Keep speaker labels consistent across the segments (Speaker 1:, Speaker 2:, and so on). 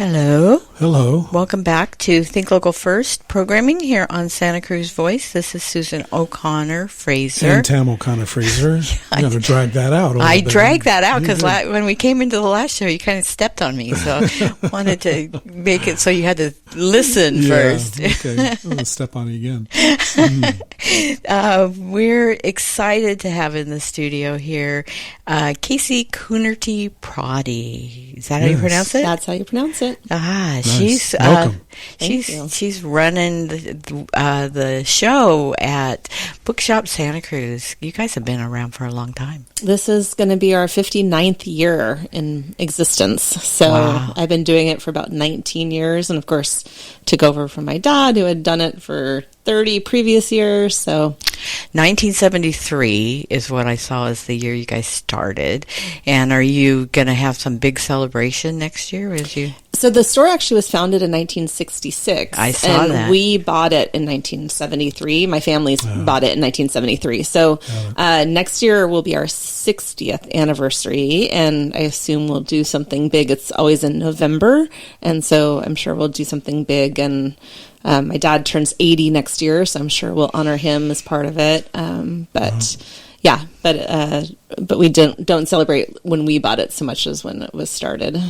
Speaker 1: Hello.
Speaker 2: Hello.
Speaker 1: Welcome back to Think Local First programming here on Santa Cruz Voice. This is Susan O'Connor Fraser.
Speaker 2: And Tam O'Connor Fraser. I'm going to drag that out.
Speaker 1: I dragged that out because when we came into the last show, you kind of stepped on me. So I wanted to make it so you had to listen first.
Speaker 2: Okay. I'm going to step on it again.
Speaker 1: We're excited to have in the studio here Casey Coonerty Proddy. Is that how you pronounce it?
Speaker 3: That's how you pronounce it.
Speaker 1: Nice. She's running the show at Bookshop Santa Cruz. You guys have been around for a long time.
Speaker 3: This is going to be our 59th year in existence. So I've been doing it for about 19 years, and of course took over from my dad, who had done it for 30 previous years. So
Speaker 1: 1973 is what I saw as the year you guys started. And are you going to have some big celebration next year?
Speaker 3: So the store actually was founded in 1966.
Speaker 1: I saw that.
Speaker 3: And we bought it in 1973. My family's bought it in 1973. So next year will be our 60th anniversary, and I assume we'll do something big. It's always in November, and so I'm sure we'll do something big. And my dad turns 80 next year, so I'm sure we'll honor him as part of it. But we don't celebrate when we bought it so much as when it was started.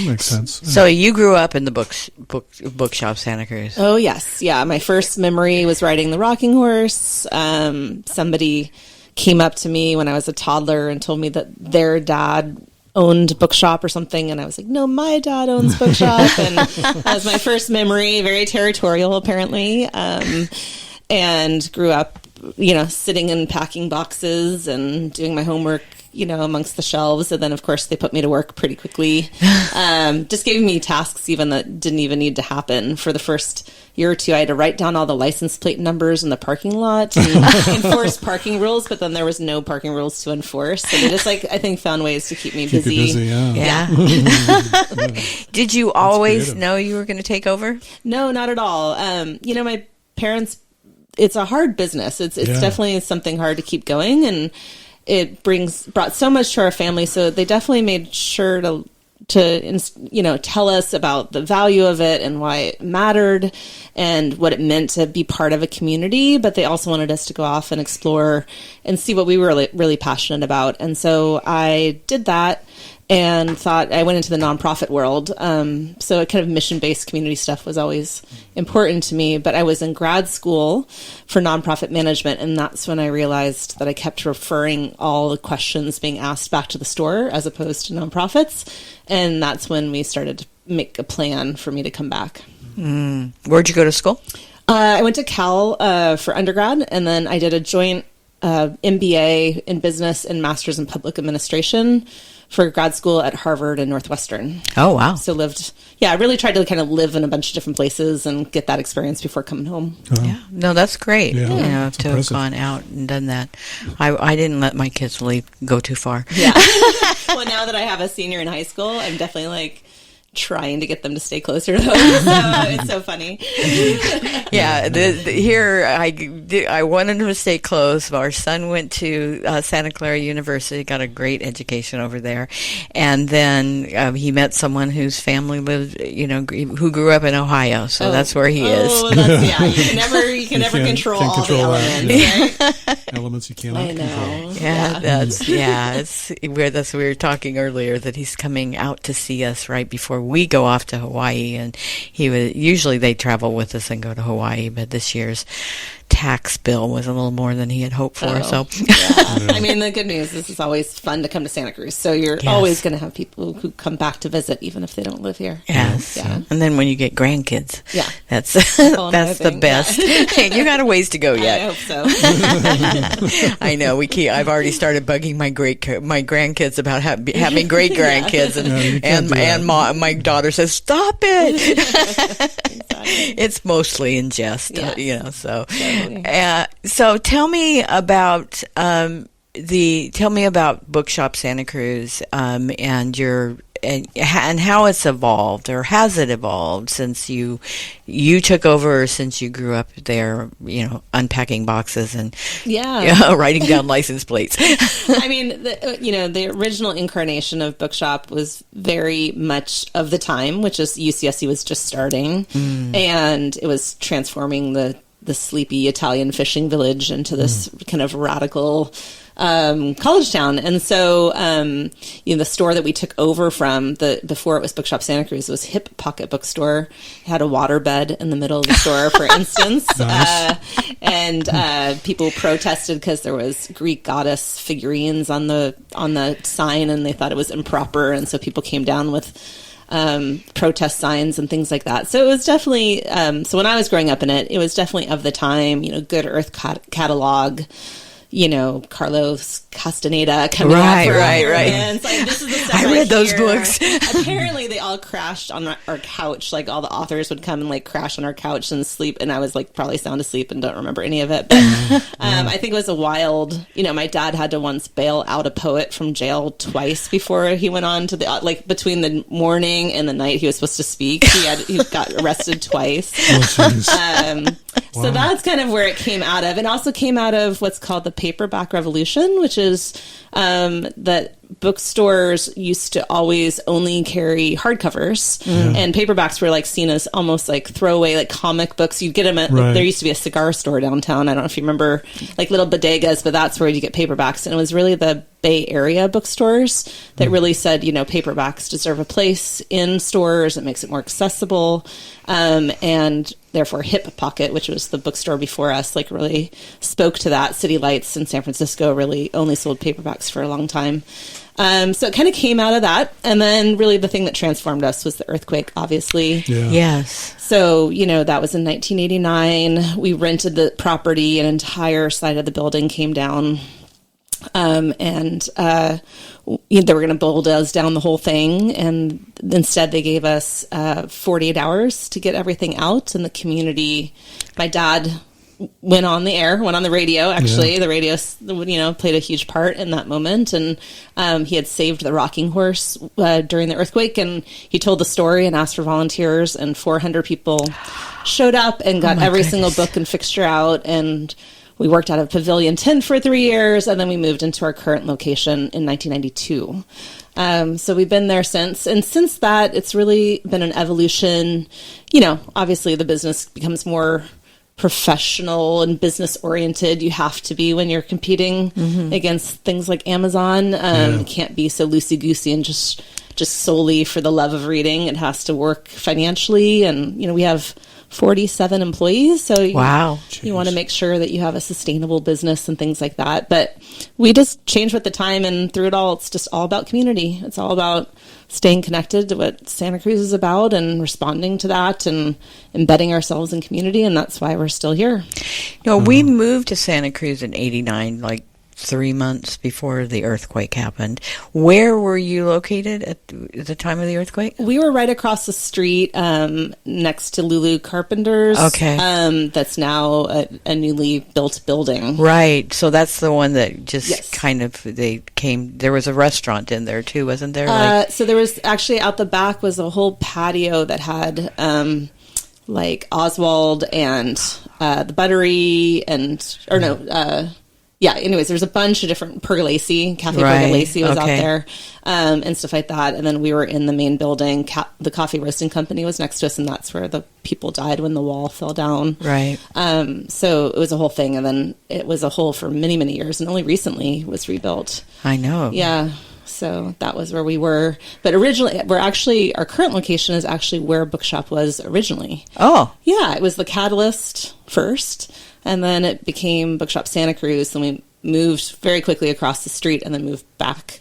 Speaker 2: Makes sense.
Speaker 1: So you grew up in the Bookshop Santa Cruz.
Speaker 3: Oh, yes. Yeah, my first memory was riding the rocking horse. Somebody came up to me when I was a toddler and told me that their dad owned Bookshop or something, and I was like, no, my dad owns Bookshop. And that was my first memory, very territorial apparently, and grew up sitting and packing boxes and doing my homework, amongst the shelves. And then, of course, they put me to work pretty quickly. Just gave me tasks even that didn't even need to happen. For the first year or two, I had to write down all the license plate numbers in the parking lot and enforce parking rules, but then there was no parking rules to enforce. So they just, I think, found ways to keep me busy.
Speaker 1: Yeah. Did you always know you were going to take over?
Speaker 3: No, not at all. My parents, it's a hard business. It's definitely something hard to keep going, and it brought so much to our family. So they definitely made sure to tell us about the value of it and why it mattered and what it meant to be part of a community. But they also wanted us to go off and explore and see what we were really, really passionate about. And so I did that and thought I went into the nonprofit world. So kind of mission-based community stuff was always important to me. But I was in grad school for nonprofit management, and that's when I realized that I kept referring all the questions being asked back to the store as opposed to nonprofits. And that's when we started to make a plan for me to come back.
Speaker 1: Where'd you go to school?
Speaker 3: I went to Cal for undergrad, and then I did a joint MBA in business and master's in public administration for grad school at Harvard and Northwestern.
Speaker 1: Oh, wow.
Speaker 3: So I really tried to kind of live in a bunch of different places and get that experience before coming home.
Speaker 1: Yeah. No, that's great.
Speaker 2: Yeah,
Speaker 1: to have gone out and done that. I didn't let my kids go too far.
Speaker 3: Yeah. Well, now that I have a senior in high school, I'm definitely trying to get them to stay closer to home. So it's so funny.
Speaker 1: Yeah, here I wanted him to stay close. Our son went to Santa Clara University, got a great education over there, and then he met someone whose family lived, who grew up in Ohio. So that's where he is.
Speaker 3: You can never control all the elements.
Speaker 2: Right? Elements you cannot control.
Speaker 1: Yeah, that's we were talking earlier that he's coming out to see us right before we go off to Hawaii, and usually they travel with us and go to Hawaii, but this year's tax bill was a little more than he had hoped for.
Speaker 3: I mean, the good news is it's always fun to come to Santa Cruz, so you're always going to have people who come back to visit even if they don't live here.
Speaker 1: Yes.
Speaker 3: Yeah.
Speaker 1: And then when you get grandkids, that's the best. You got a ways to go yet.
Speaker 3: I hope so.
Speaker 1: I know. I've already started bugging my grandkids about having great grandkids, and my daughter says, "Stop it."
Speaker 3: Exactly.
Speaker 1: It's mostly in jest, so. So tell me about Bookshop Santa Cruz and your and how it's evolved, or has it evolved since you took over, or since you grew up there, unpacking boxes and writing down license plates.
Speaker 3: I mean, the original incarnation of Bookshop was very much of the time, which is UCSC was just starting, and it was transforming the sleepy Italian fishing village into this kind of radical college town. And so, the store that we took over from before it was Bookshop Santa Cruz was Hip Pocket Bookstore. It had a waterbed in the middle of the store, for instance.
Speaker 2: Nice.
Speaker 3: And people protested because there was Greek goddess figurines on the sign, and they thought it was improper. And so people came down with protest signs and things like that. So it was definitely, so when I was growing up in it, it was definitely of the time, Good Earth catalog, Carlos Castaneda coming out. Right. And so this is the stuff
Speaker 1: I read those books.
Speaker 3: Apparently they all crashed on our couch. Like all the authors would come and like crash on our couch and sleep. And I was like probably sound asleep and don't remember any of it. But I think it was a wild, my dad had to once bail out a poet from jail twice before he went on to between the morning and the night he was supposed to speak. He got arrested twice. So that's kind of where it came out of. And also came out of what's called the paperback revolution, which is that bookstores used to always only carry hardcovers, and paperbacks were like seen as almost like throwaway, like comic books. You'd get them at, there used to be a cigar store downtown. I don't know if you remember, like little bodegas, but that's where you get paperbacks. And it was really the Bay Area bookstores that really said, paperbacks deserve a place in stores. It makes it more accessible. And therefore Hip Pocket, which was the bookstore before us, like really spoke to that. City Lights in San Francisco really only sold paperbacks for a long time. So it kind of came out of that. And then really the thing that transformed us was the earthquake, obviously.
Speaker 2: Yeah.
Speaker 1: Yes.
Speaker 3: So, that was in 1989. We rented the property. An entire side of the building came down. And they were going to bulldoze down the whole thing. And instead they gave us 48 hours to get everything out. And the community, my dad went on the radio, actually. The radio, played a huge part in that moment. And he had saved the rocking horse during the earthquake. And he told the story and asked for volunteers. And 400 people showed up and got every single book and fixture out. And we worked out of Pavilion tent for 3 years, and then we moved into our current location in 1992. So we've been there since. And since that, it's really been an evolution. Obviously the business becomes more professional and business oriented. You have to be when you're competing against things like Amazon. You can't be so loosey-goosey and just solely for the love of reading. It has to work financially. And, we have 47 employees. So you want to make sure that you have a sustainable business and things like that. But we just changed with the time, and through it all, it's just all about community. It's all about staying connected to what Santa Cruz is about and responding to that and embedding ourselves in community. And that's why we're still here.
Speaker 1: We moved to Santa Cruz in 89, like 3 months before the earthquake happened. Where were you located at the time of the earthquake?
Speaker 3: We were right across the street next to Lulu Carpenter's.
Speaker 1: Okay.
Speaker 3: That's now a newly built building.
Speaker 1: Right. So that's the one that just kind of, there was a restaurant in there too, wasn't there?
Speaker 3: So there was actually out the back was a whole patio that had like Oswald and the Buttery anyways, there's a bunch of different Pergolesi, Cafe Pergolesi was out there, and stuff like that. And then we were in the main building. The coffee roasting company was next to us, and that's where the people died when the wall fell down.
Speaker 1: Right.
Speaker 3: So it was a whole thing, and then it was a hole for many, many years, and only recently was rebuilt.
Speaker 1: I know.
Speaker 3: Yeah. So that was where we were. But originally, our current location is actually where Bookshop was originally.
Speaker 1: Oh.
Speaker 3: Yeah, it was the Catalyst first. And then it became Bookshop Santa Cruz, and we moved very quickly across the street and then moved back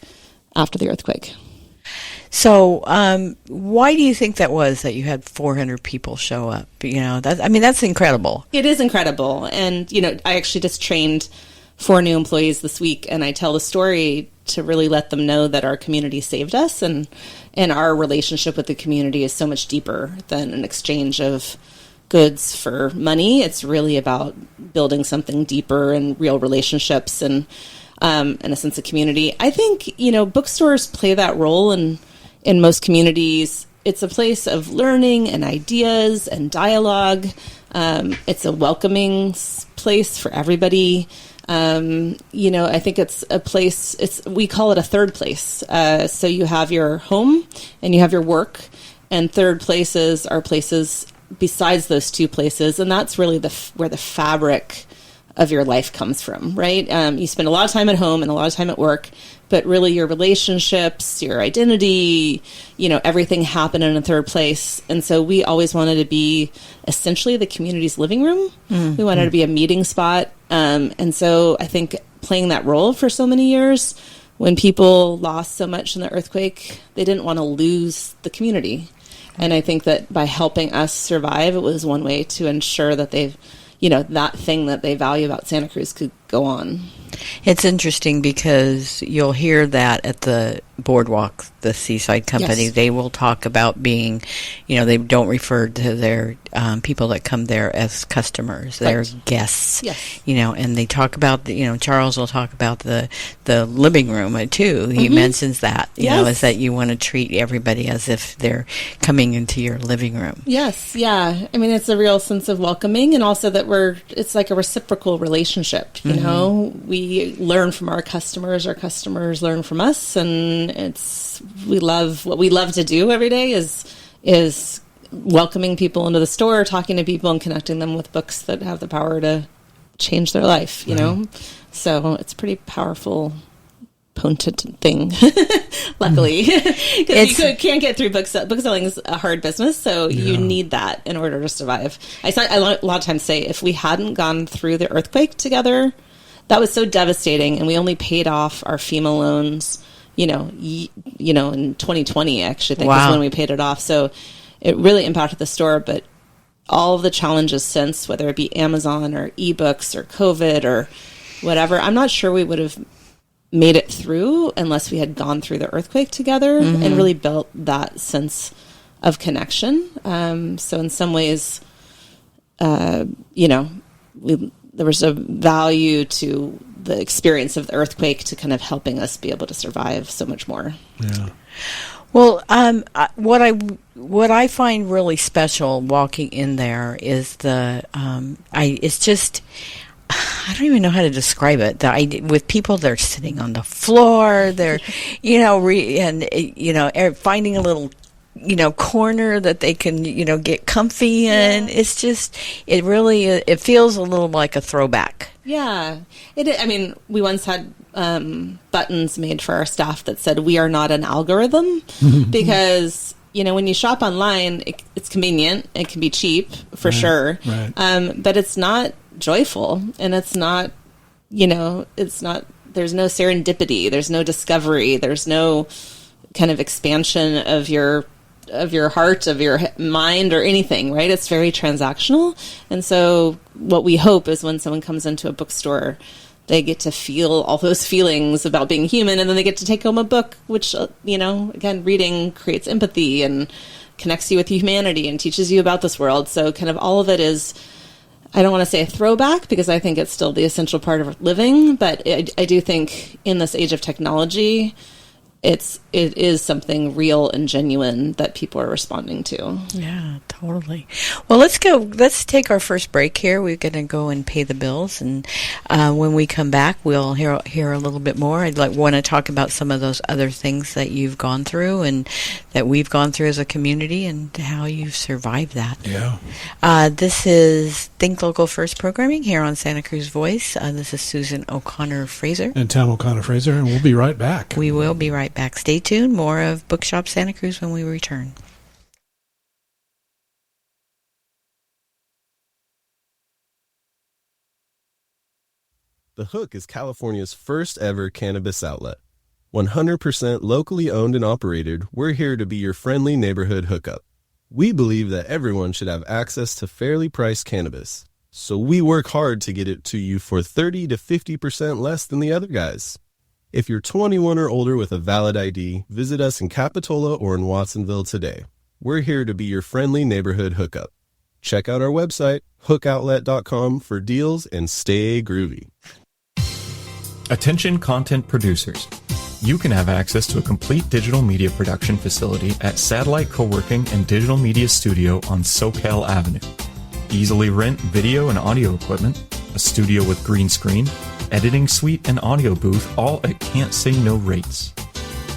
Speaker 3: after the earthquake.
Speaker 1: So why do you think that was, that you had 400 people show up? That's incredible.
Speaker 3: It is incredible. And, I actually just trained 4 new employees this week, and I tell the story to really let them know that our community saved us, and our relationship with the community is so much deeper than an exchange of goods for money. It's really about building something deeper and real relationships and a sense of community. I think, bookstores play that role in in most communities, it's a place of learning and ideas and dialogue. It's a welcoming place for everybody. I think it's a place, we call it a third place. So you have your home and you have your work, and third places are places besides those two places. And that's really where the fabric of your life comes from, right? You spend a lot of time at home and a lot of time at work, but really your relationships, your identity, everything happened in a third place. And so we always wanted to be essentially the community's living room. Mm-hmm. We wanted to be a meeting spot. And so I think playing that role for so many years, when people lost so much in the earthquake, they didn't want to lose the community. And I think that by helping us survive, it was one way to ensure that they've, that thing that they value about Santa Cruz could go on.
Speaker 1: It's interesting because you'll hear that at the boardwalk, the Seaside Company. Yes. They will talk about being, they don't refer to their people that come there as customers. They're right. Guests. Yes. And they talk about, Charles will talk about the living room too. He mm-hmm. mentions that, is that you want to treat everybody as if they're coming into your living room.
Speaker 3: Yes. Yeah. I mean, it's a real sense of welcoming, and also that it's like a reciprocal relationship. Mm-hmm. We learn from our customers learn from us, and what we love to do every day is welcoming people into the store, talking to people and connecting them with books that have the power to change their life, So it's a pretty powerful, potent thing, luckily. Because you can't get through book selling is a hard business, so you need that in order to survive. I a lot of times say, if we hadn't gone through the earthquake together, that was so devastating, and we only paid off our FEMA loans, in 2020, actually, I think is when we paid it off. So it really impacted the store, but all of the challenges since, whether it be Amazon or ebooks or COVID or whatever, I'm not sure we would have made it through unless we had gone through the earthquake together mm-hmm. and really built that sense of connection. So in some ways, there was a value to the experience of the earthquake to kind of helping us be able to survive so much more.
Speaker 2: Yeah.
Speaker 1: Well, what I find really special walking in there is it's just, I don't even know how to describe it. With people, they're sitting on the floor, they're, finding a little, corner that they can, get comfy in. Yeah. It's just, it feels a little like a throwback.
Speaker 3: Yeah. We once had buttons made for our staff that said, "We are not an algorithm," because, when you shop online, it's convenient, it can be cheap for sure. Right. But it's not joyful, and it's not, there's no serendipity, there's no discovery, there's no kind of expansion of your heart, of your mind, or anything, right? It's very transactional. And so what we hope is when someone comes into a bookstore, they get to feel all those feelings about being human, and then they get to take home a book, which, again, reading creates empathy and connects you with humanity and teaches you about this world. So kind of all of it is, I don't want to say a throwback, because I think it's still the essential part of living, but I do think in this age of technology, it is something real and genuine that people are responding to.
Speaker 1: Yeah, totally. Well, let's take our first break here. We're going to go and pay the bills, and when we come back, we'll hear a little bit more. I'd want to talk about some of those other things that you've gone through and that we've gone through as a community, and how you've survived that.
Speaker 2: Yeah.
Speaker 1: This is Think Local First programming here on Santa Cruz Voice. This is Susan O'Connor-Fraser.
Speaker 2: And Tam O'Connor-Fraser, and we'll be right back.
Speaker 1: We will be right back. Stay tuned. More of Bookshop Santa Cruz when we return.
Speaker 4: The Hook is California's first ever cannabis outlet. 100% locally owned and operated, we're here to be your friendly neighborhood hookup. We believe that everyone should have access to fairly priced cannabis, so we work hard to get it to you for 30 to 50% less than the other guys. If you're 21 or older with a valid ID, visit us in Capitola or in Watsonville today. We're here to be your friendly neighborhood hookup. Check out our website, hookoutlet.com, for deals, and stay groovy.
Speaker 5: Attention content producers. You can have access to a complete digital media production facility at Satellite Co-working and Digital Media Studio on SoCal Avenue. Easily rent video and audio equipment, a studio with green screen, editing suite, and audio booth, all at can't say no rates.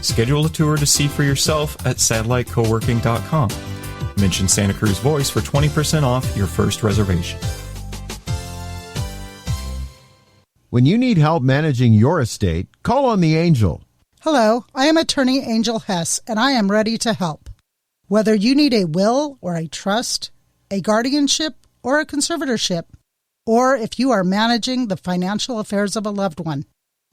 Speaker 5: Schedule a tour to see for yourself at satellitecoworking.com. Mention Santa Cruz Voice for 20% off your first reservation.
Speaker 6: When you need help managing your estate, call on the Angel.
Speaker 7: Hello, I am attorney Angel Hess, and I am ready to help. Whether you need a will or a trust, a guardianship or a conservatorship, or if you are managing the financial affairs of a loved one,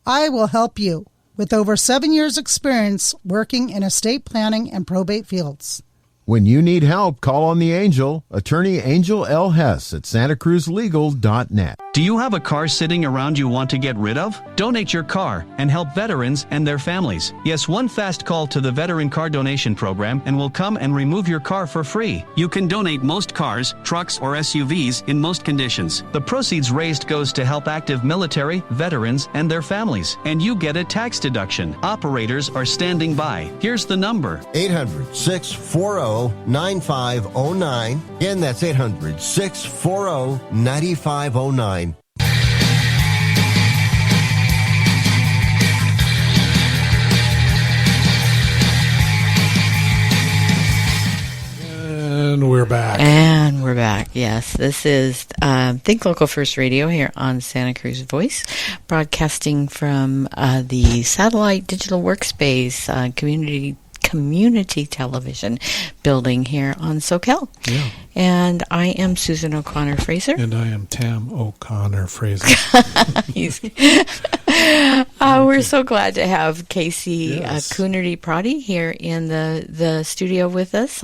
Speaker 7: I will help you with over 7 years' experience working in estate planning and probate fields.
Speaker 6: When you need help, call on the Angel, attorney Angel L. Hess at santacruzlegal.net.
Speaker 8: Do you have a car sitting around you want to get rid of? Donate your car and help veterans and their families. Yes, one fast call to the Veteran Car Donation Program and we'll come and remove your car for free. You can donate most cars, trucks, or SUVs in most conditions. The proceeds raised goes to help active military, veterans, and their families. And you get a tax deduction. Operators are standing by. Here's the number.
Speaker 6: 800-640-9509. Again, that's 800-640-9509.
Speaker 2: And we're back.
Speaker 1: And we're back. Yes, this is Think Local First Radio here on Santa Cruz Voice, broadcasting from the Satellite Digital Workspace community television building here on SoCal.
Speaker 2: Yeah.
Speaker 1: And I am Susan O'Connor Fraser.
Speaker 2: And I am Tam O'Connor Fraser.
Speaker 1: We're so glad to have Casey Coonerty Proddy here in the studio with us.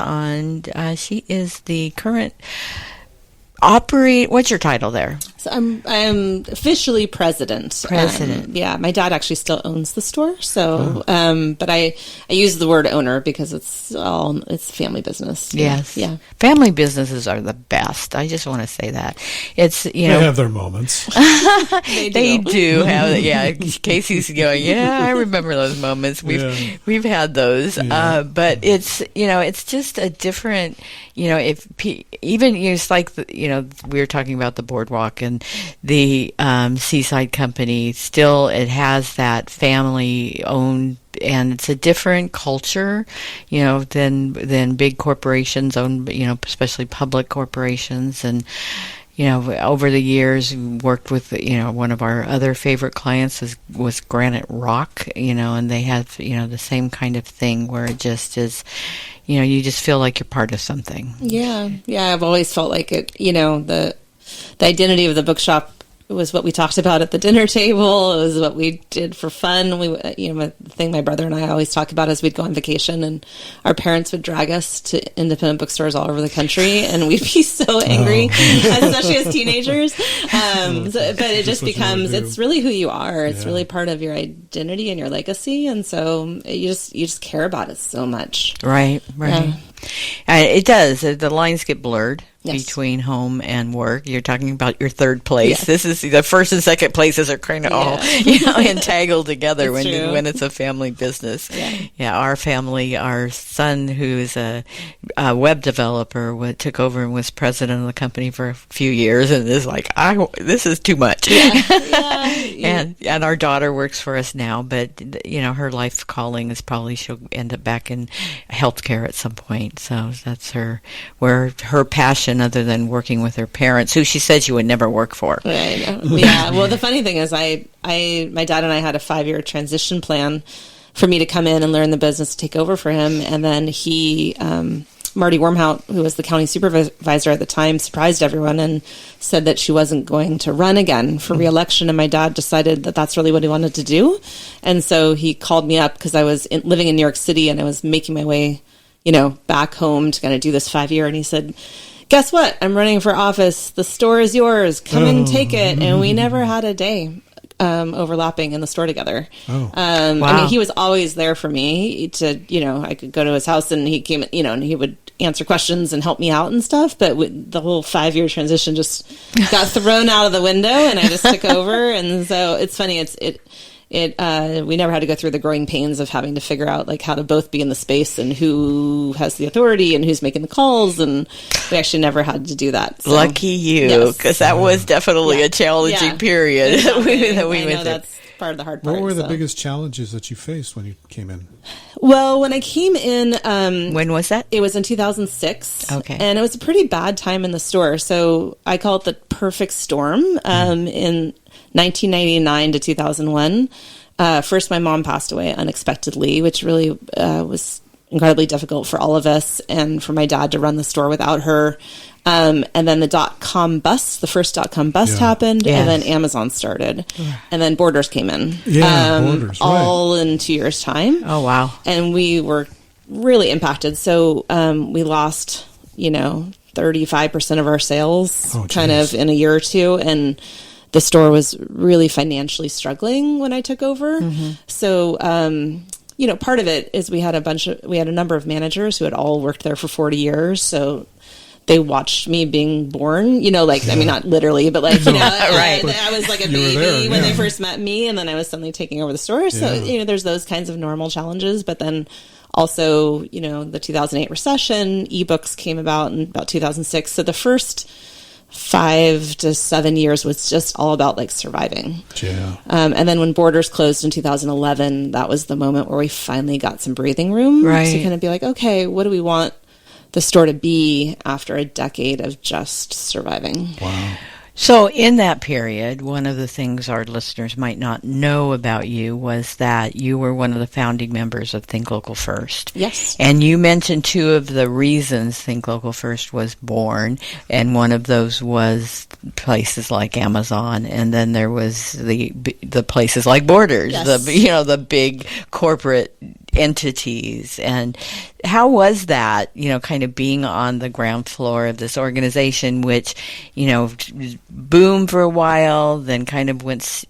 Speaker 1: She is the current what's your title there?
Speaker 3: So I'm officially president. Yeah, my dad actually still owns the store. So, but I use the word owner because it's family business.
Speaker 1: Yes.
Speaker 3: Yeah.
Speaker 1: Family businesses are the best. I just want to say that. It's,
Speaker 2: they have their moments.
Speaker 1: They do have, Casey's going, I remember those moments. We've had those.
Speaker 2: Yeah.
Speaker 1: But it's, it's just a different, it's like, we were talking about the boardwalk and the Seaside Company. Still, it has that family owned, and it's a different culture, than big corporations owned, especially public corporations. And over the years, we worked with, one of our other favorite clients was Granite Rock, and they have, the same kind of thing where it just is, you just feel like you're part of something.
Speaker 3: Yeah. I've always felt like it, the identity of the bookshop was what we talked about at the dinner table. It was what we did for fun. The thing my brother and I always talk about is we'd go on vacation and our parents would drag us to independent bookstores all over the country, and we'd be so angry, especially as teenagers. But it just becomes, it's really who you are. It's really part of your identity and your legacy, and so you just care about it so much.
Speaker 1: Right.
Speaker 3: Yeah.
Speaker 1: It does. The lines get blurred.
Speaker 3: Yes.
Speaker 1: Between home and work. You're talking about your third place. Yes. This is the first and second places are kind of all entangled together when it's a family business. Yeah, our family, our son, who is a web developer, took over and was president of the company for a few years, and is like, this is too much. And our daughter works for us now, but her life calling is probably she'll end up back in healthcare at some point. So that's her passion, other than working with her parents, who she said she would never work for.
Speaker 3: Right. Yeah. Well, the funny thing is, my dad and I had a 5-year transition plan for me to come in and learn the business, take over for him, and then he, Marty Wormhout, who was the county supervisor at the time, surprised everyone and said that she wasn't going to run again for re-election, and my dad decided that that's really what he wanted to do, and so he called me up because I was living in New York City and I was making my way, back home to kind of do this 5-year, and he said, guess what? I'm running for office. The store is yours. Come and take it. And we never had a day overlapping in the store together.
Speaker 1: Wow.
Speaker 3: I mean, he was always there for me to, I could go to his house and he came, and he would answer questions and help me out and stuff. But the whole 5-year transition just got thrown out of the window, and I just took over. And so it's funny. we never had to go through the growing pains of having to figure out like how to both be in the space and who has the authority and who's making the calls, and we actually never had to do that. So,
Speaker 1: lucky you, because that was definitely a challenging period
Speaker 3: exactly.
Speaker 1: that we
Speaker 3: I
Speaker 1: went
Speaker 3: know
Speaker 1: through.
Speaker 3: that's part of the hard part.
Speaker 2: What were the biggest challenges that you faced when you came in?
Speaker 3: Well, when I came in,
Speaker 1: When was that?
Speaker 3: it was in 2006.
Speaker 1: Okay.
Speaker 3: And it was a pretty bad time in the store. So I call it the perfect storm. In 1999 to 2001, first my mom passed away unexpectedly, which really was incredibly difficult for all of us and for my dad to run the store without her. And then the the first .com bust happened,
Speaker 1: Yes.
Speaker 3: and then Amazon started, and then Borders came in.
Speaker 2: Borders, right.
Speaker 3: All in 2 years' time.
Speaker 1: Oh, wow.
Speaker 3: And we were really impacted. So we lost, 35% of our sales kind of in a year or two. And the store was really financially struggling when I took over. So, part of it is we had a number of managers who had all worked there for 40 years. So they watched me being born, I mean, not literally, but right. I was like a baby when they first met me, and then I was suddenly taking over the store. So, there's those kinds of normal challenges, but then also, the 2008 recession, ebooks came about in about 2006. So the first 5 to 7 years was just all about like surviving.
Speaker 2: Yeah.
Speaker 3: And then when Borders closed in 2011, that was the moment where we finally got some breathing room to kind of be like, okay, what do we want the store to be after a decade of just surviving?
Speaker 2: Wow.
Speaker 1: So in that period, one of the things our listeners might not know about you was that you were one of the founding members of Think Local First.
Speaker 3: Yes.
Speaker 1: And you mentioned two of the reasons Think Local First was born, and one of those was places like Amazon, and then there was the places like Borders, the big corporate entities. And how was that, kind of being on the ground floor of this organization, which, boomed for a while, then kind of went,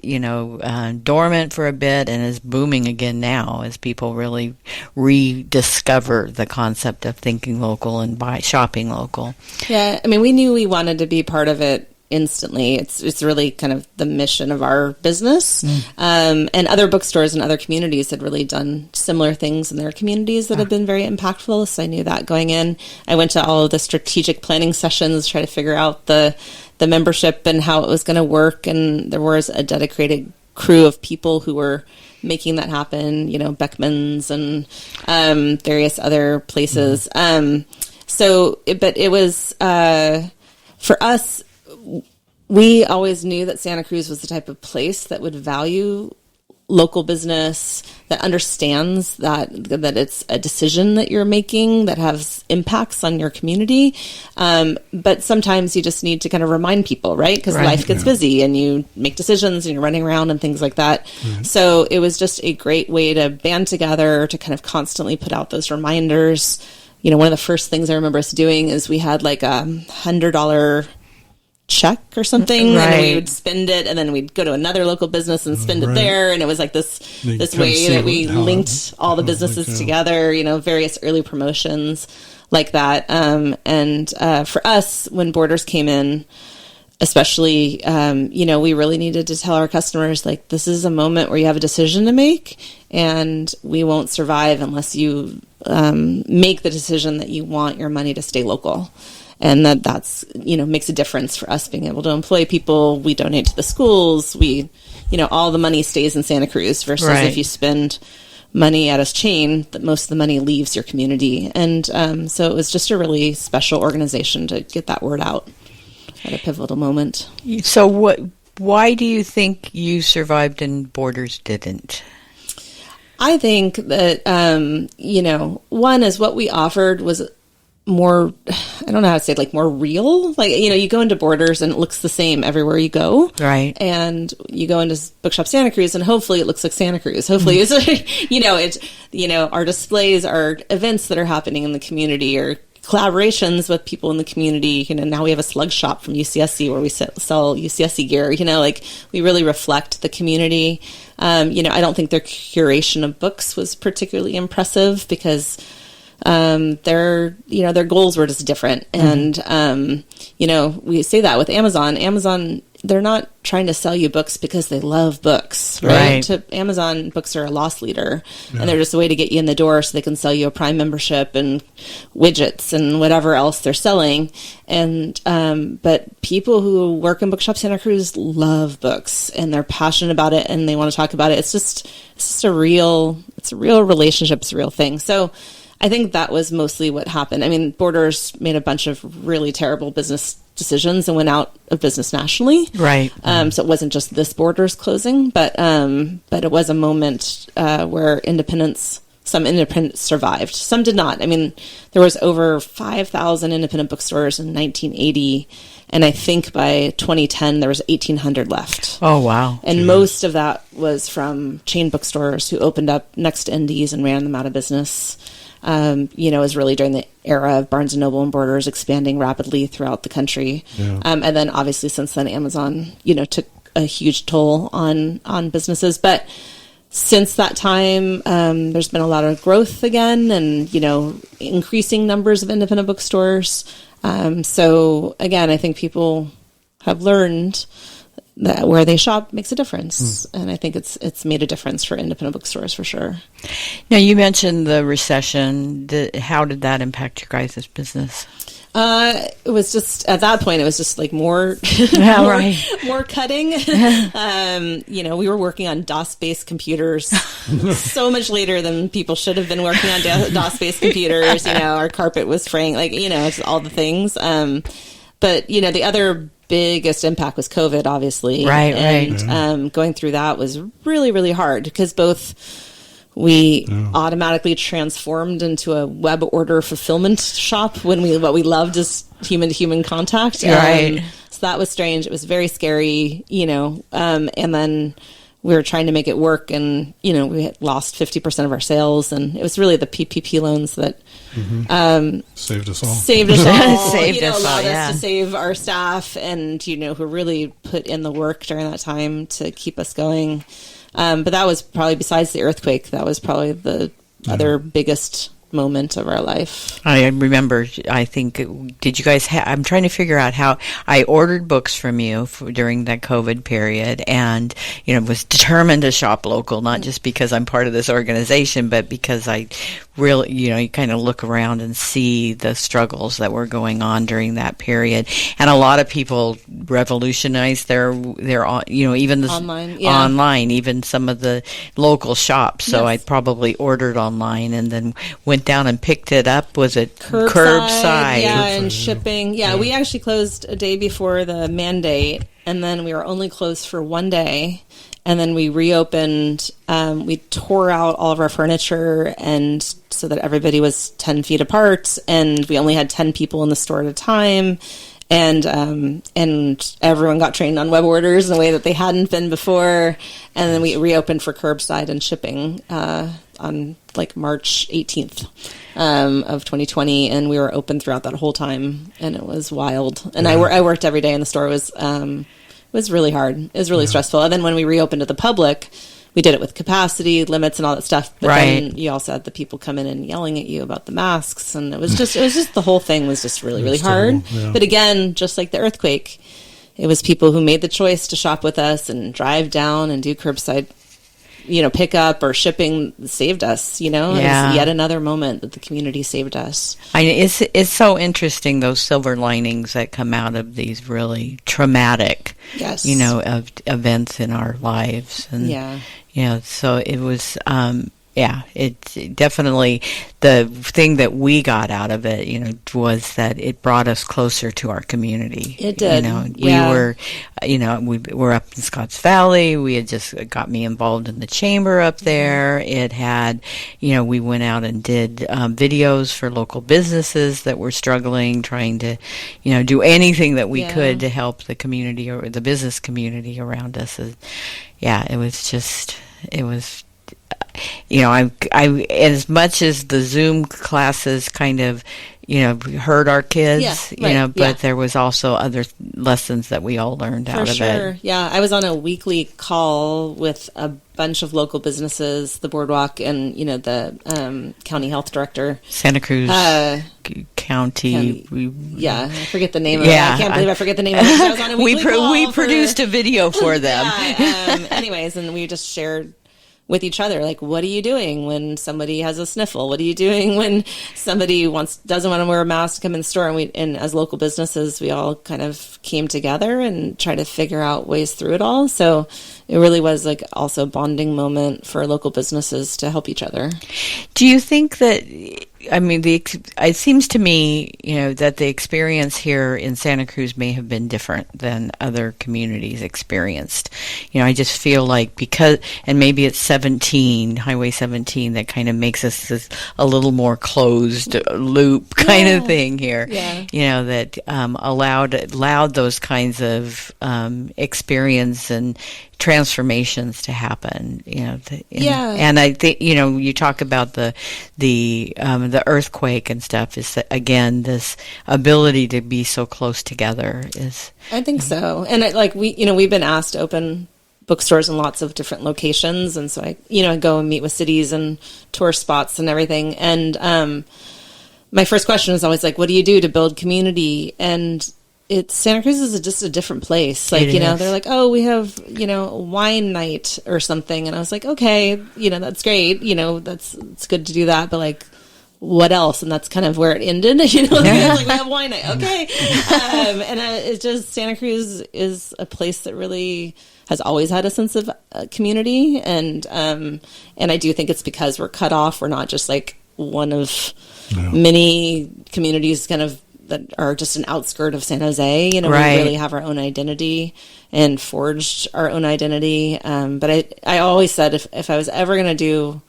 Speaker 1: dormant for a bit, and is booming again now as people really rediscover the concept of thinking local and shopping local.
Speaker 3: Yeah, I mean, we knew we wanted to be part of it instantly. It's really kind of the mission of our business. And other bookstores and other communities had really done similar things in their communities that have been very impactful. So I knew that going in. I went to all of the strategic planning sessions, try to figure out the membership and how it was going to work. And there was a dedicated crew of people who were making that happen, Beckman's and various other places. But it was, for us, we always knew that Santa Cruz was the type of place that would value local business, that understands that it's a decision that you're making that has impacts on your community. But sometimes you just need to kind of remind people, right? Because life gets busy and you make decisions and you're running around and things like that. So it was just a great way to band together, to kind of constantly put out those reminders. One of the first things I remember us doing is we had like $100 check or something, and we would spend it, and then we'd go to another local business and spend it there, and it was like this way that we linked all the businesses together, various early promotions like that. And for us, when Borders came in, especially, we really needed to tell our customers, like, this is a moment where you have a decision to make, and we won't survive unless you make the decision that you want your money to stay local. And that's, makes a difference for us being able to employ people. We donate to the schools. We, all the money stays in Santa Cruz versus if you spend money at a chain, that most of the money leaves your community. And so it was just a really special organization to get that word out at a pivotal moment.
Speaker 1: So why do you think you survived and Borders didn't?
Speaker 3: I think that, one is what we offered was more, I don't know how to say it, like more real. Like, you go into Borders and it looks the same everywhere you go.
Speaker 1: Right.
Speaker 3: And you go into Bookshop Santa Cruz and hopefully it looks like Santa Cruz. Hopefully it's, our displays are events that are happening in the community or collaborations with people in the community. Now we have a slug shop from UCSC where we sell UCSC gear. We really reflect the community. I don't think their curation of books was particularly impressive because their goals were just different. And, we say that with Amazon. Amazon they're not trying to sell you books because they love books, right? To Amazon, books are a loss leader, and they're just a way to get you in the door so they can sell you a Prime membership and widgets and whatever else they're selling. And but people who work in Bookshop Santa Cruz love books, and they're passionate about it, and they want to talk about it. It's just a real relationship. It's a real thing. So I think that was mostly what happened. I mean, Borders made a bunch of really terrible business decisions and went out of business nationally.
Speaker 1: Right.
Speaker 3: So it wasn't just this Borders closing, but it was a moment where some independents survived. Some did not. I mean, there was over 5,000 independent bookstores in 1980, and I think by 2010 there was 1,800 left.
Speaker 1: Oh, wow.
Speaker 3: And most of that was from chain bookstores who opened up next to indies and ran them out of business. It was really during the era of Barnes & Noble and Borders expanding rapidly throughout the country. Yeah. And then obviously since then, Amazon, took a huge toll on businesses. But since that time, there's been a lot of growth again and, increasing numbers of independent bookstores. So again, I think people have learned that where they shop makes a difference. And I think it's made a difference for independent bookstores for sure.
Speaker 1: Now, you mentioned the recession. How did that impact your guys' business?
Speaker 3: It was just, at that point, it was just like more cutting. We were working on DOS-based computers so much later than people should have been working on DOS-based computers. Our carpet was fraying, it's all the things. But, the other biggest impact was COVID, obviously.
Speaker 1: Right.
Speaker 3: And going through that was really, really hard because both we automatically transformed into a web order fulfillment shop when what we loved is human-to-human contact.
Speaker 1: Right.
Speaker 3: So that was strange. It was very scary, and then we were trying to make it work, and, we had lost 50% of our sales, and it was really the PPP loans that
Speaker 2: saved us all.
Speaker 3: Allowed us to save our staff and, who really put in the work during that time to keep us going. But that was probably, besides the earthquake, that was probably the other biggest moment of our life.
Speaker 1: I remember, I think, did you guys I'm trying to figure out how I ordered books from you during that COVID period and, was determined to shop local, not just because I'm part of this organization, but because I really, you kind of look around and see the struggles that were going on during that period. And a lot of people revolutionized their even online, even some of the local shops. So I probably ordered online and then went down and picked it up. Was it curbside?
Speaker 3: Yeah, and shipping. Yeah, we actually closed a day before the mandate, and then we were only closed for one day. And then we reopened. We tore out all of our furniture, and so that everybody was 10 feet apart, and we only had 10 people in the store at a time. And everyone got trained on web orders in a way that they hadn't been before. And then we reopened for curbside and shipping on March 18th of 2020, and we were open throughout that whole time, and it was wild. And I worked every day in the store. It was really hard. It was really stressful. And then when we reopened to the public, we did it with capacity limits and all that stuff. But then you also had the people come in and yelling at you about the masks, and it was just the whole thing was just really, really hard. Yeah. But again, just like the earthquake, it was people who made the choice to shop with us and drive down and do curbside, pick up or shipping saved us, It was yet another moment that the community saved us.
Speaker 1: It's so interesting, those silver linings that come out of these really traumatic, of events in our lives. And, so it was, it's definitely the thing that we got out of it, was that it brought us closer to our community.
Speaker 3: It did.
Speaker 1: We were, we were up in Scotts Valley. We had just got me involved in the chamber up there. It had, we went out and did videos for local businesses that were struggling, trying to, do anything that we could to help the community or the business community around us. It was I as much as the Zoom classes kind of, hurt our kids, but there was also other lessons that we all learned out of it.
Speaker 3: Yeah, I was on a weekly call with a bunch of local businesses, the Boardwalk, and the county health director,
Speaker 1: Santa Cruz County.
Speaker 3: I forget the name of it. I can't believe I forget the name of it. I was on a weekly call.
Speaker 1: We produced a video for them.
Speaker 3: Anyways, and we just shared with each other, like, what are you doing when somebody has a sniffle? What are you doing when somebody doesn't want to wear a mask to come in the store? And as local businesses, we all kind of came together and tried to figure out ways through it all. So it really was like also a bonding moment for local businesses to help each other.
Speaker 1: Do you think that, it seems to me, that the experience here in Santa Cruz may have been different than other communities experienced. I just feel like and maybe it's Highway 17, that kind of makes us a little more closed loop kind of thing here. Yeah. That allowed those kinds of experience and transformations to happen, and I think you talk about the earthquake and stuff is that, again, this ability to be so close together is.
Speaker 3: I think so, and we've been asked to open bookstores in lots of different locations, and so I go and meet with cities and tour spots and everything, and my first question is always like, what do you do to build community? And Santa Cruz is just a different place. Like, they're like, oh, we have, wine night or something. And I was like, okay, that's great. It's good to do that. But like, what else? And that's kind of where it ended. Like, we have wine night. Okay. It's just, Santa Cruz is a place that really has always had a sense of community. And I do think it's because we're cut off. We're not just like one of many communities kind of that are just an outskirt of San Jose. We really have our own identity and forged our own identity. But I always said if I was ever going to own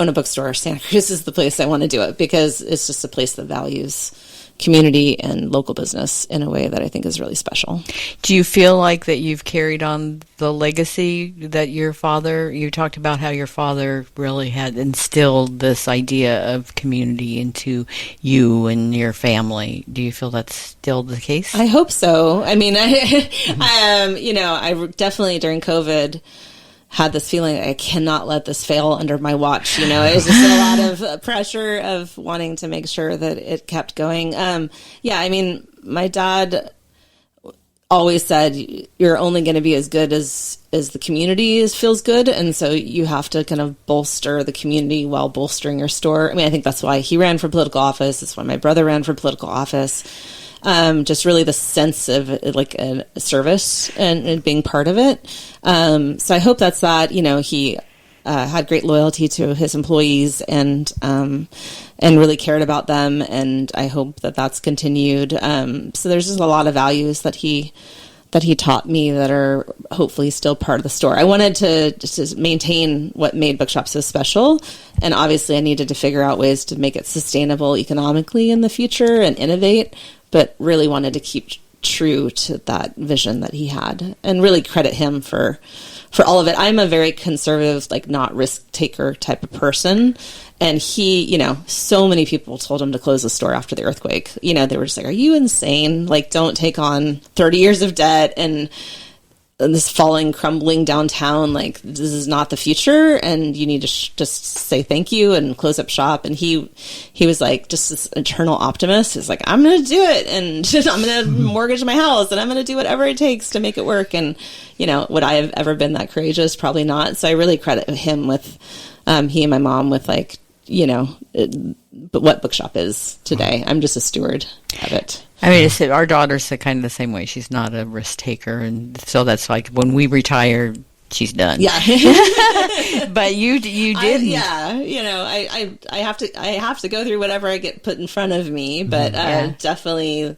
Speaker 3: a bookstore, Santa Cruz is the place I want to do it, because it's just a place that values community and local business in a way that I think is really special.
Speaker 1: Do you feel like that you've carried on the legacy that you talked about how your father really had instilled this idea of community into you and your family? Do you feel that's still the case?
Speaker 3: I hope so. I mean, I definitely during COVID had this feeling I cannot let this fail under my watch. It was just a lot of pressure of wanting to make sure that it kept going. My dad always said, you're only going to be as good as the community feels good. And so you have to kind of bolster the community while bolstering your store. I think that's why he ran for political office. That's why my brother ran for political office. Just really the sense of like a service and being part of it. So I hope that's that. He had great loyalty to his employees and really cared about them. And I hope that that's continued. So there's just a lot of values that he taught me that are hopefully still part of the store. I wanted to just maintain what made Bookshop so special. And obviously I needed to figure out ways to make it sustainable economically in the future and innovate, but really wanted to keep true to that vision that he had and really credit him for all of it. I'm a very conservative, like not risk taker type of person. And he, so many people told him to close the store after the earthquake. They were just like, are you insane? Like, don't take on 30 years of debt and this crumbling downtown. Like, this is not the future. And you need to just say thank you and close up shop. And he was like, just this eternal optimist. He's like, I'm going to do it. And I'm going to mortgage my house and I'm going to do whatever it takes to make it work. And, would I have ever been that courageous? Probably not. So I really credit him with, he and my mom with like, but what Bookshop is today. I'm just a steward of it.
Speaker 1: Our daughter's kind of the same way. She's not a risk taker, and so that's like when we retire, she's done.
Speaker 3: Yeah.
Speaker 1: But you didn't.
Speaker 3: I have to go through whatever I get put in front of me, but definitely